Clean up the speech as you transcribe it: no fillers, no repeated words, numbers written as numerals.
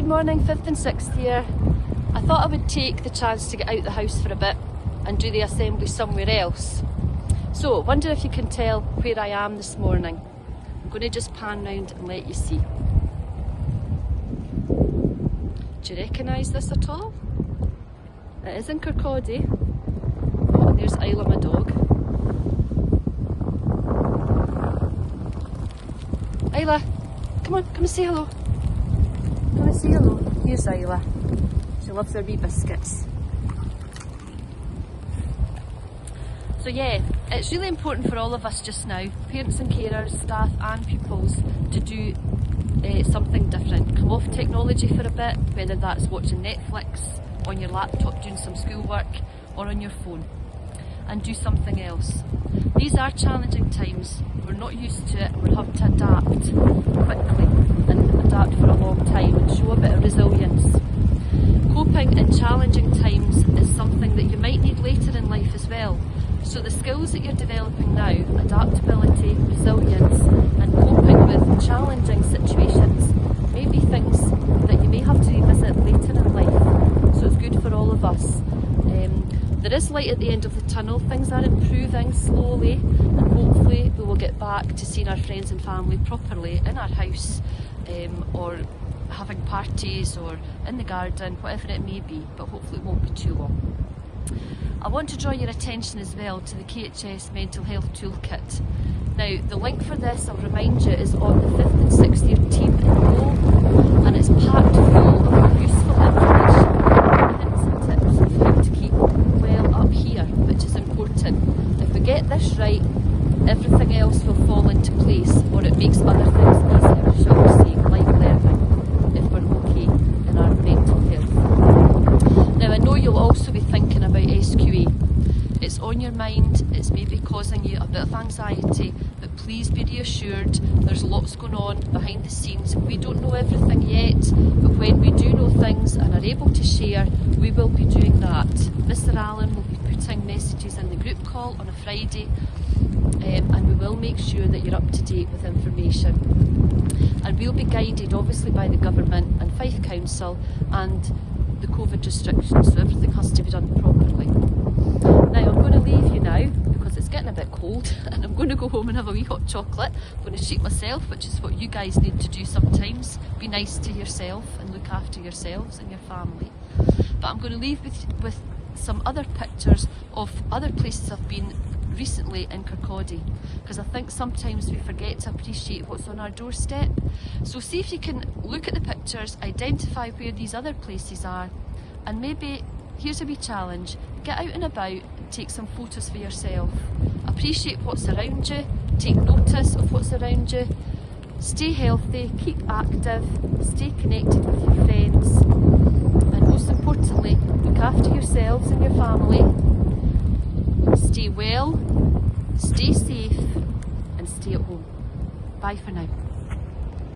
Good morning, 5th and 6th year. I thought I would take the chance to get out the house for a bit and do the assembly somewhere else. So, wonder if you can tell where I am this morning. I'm going to just pan round and let you see. Do you recognise this at all? It is in Kirkcaldy. Oh, and there's Isla, my dog. Isla, come on, come and say hello. Come and say hello. Here's Isla. She loves her wee biscuits. So yeah, it's really important for all of us just now, parents and carers, staff and pupils, to do something different. Come off technology for a bit, whether that's watching Netflix, on your laptop doing some schoolwork, or on your phone, and do something else. These are challenging times. We're not used to it, and we're having to adapt quickly and adapt for a long time and show a bit of resilience. Coping in challenging times is something that you might need later in life as well. So the skills that you're developing now, adaptability, resilience and coping with challenging situations, may be things that you may have to revisit later in life. So it's good for all of us. There is light at the end of the tunnel. Things are improving slowly, and hopefully we will get back to seeing our friends and family properly in our house, or having parties or in the garden, whatever it may be, but hopefully it won't be too long. I want to draw your attention as well to the KHS Mental Health Toolkit. Now, the link for this, I'll remind you, is on the 5th and 6th year team in Glow, and it's packed full of useful information, hints and tips of how to keep well up here, which is important. If we get this right, everything else will fall into place, or it makes other things easier, shall we say, like learning, if we're okay in our mental health. Now, I know you'll also be thinking about SQA. It's on your mind, it's maybe causing you a bit of anxiety, but please be reassured, there's lots going on behind the scenes. We don't know everything yet, but when we do know things and are able to share, we will be doing that. Mr. Allen will be putting messages in the group call on a Friday, and we will make sure that you're up to date with information. And we'll be guided obviously by the government and Fife Council and the COVID restrictions, so everything has to be done properly. Now, I'm going to leave you now because it's getting a bit cold, and I'm going to go home and have a wee hot chocolate. I'm going to treat myself, which is what you guys need to do sometimes. Be nice to yourself and look after yourselves and your family. But I'm going to leave with some other pictures of other places I've been recently in Kirkcaldy, because I think sometimes we forget to appreciate what's on our doorstep. So see if you can look at the pictures, identify where these other places are, and maybe here's a wee challenge: get out and about and take some photos for yourself. Appreciate what's around you, take notice of what's around you, stay healthy, keep active, stay connected with your friends, and most importantly, look after yourselves and your family. Stay well, stay safe, and stay at home. Bye for now.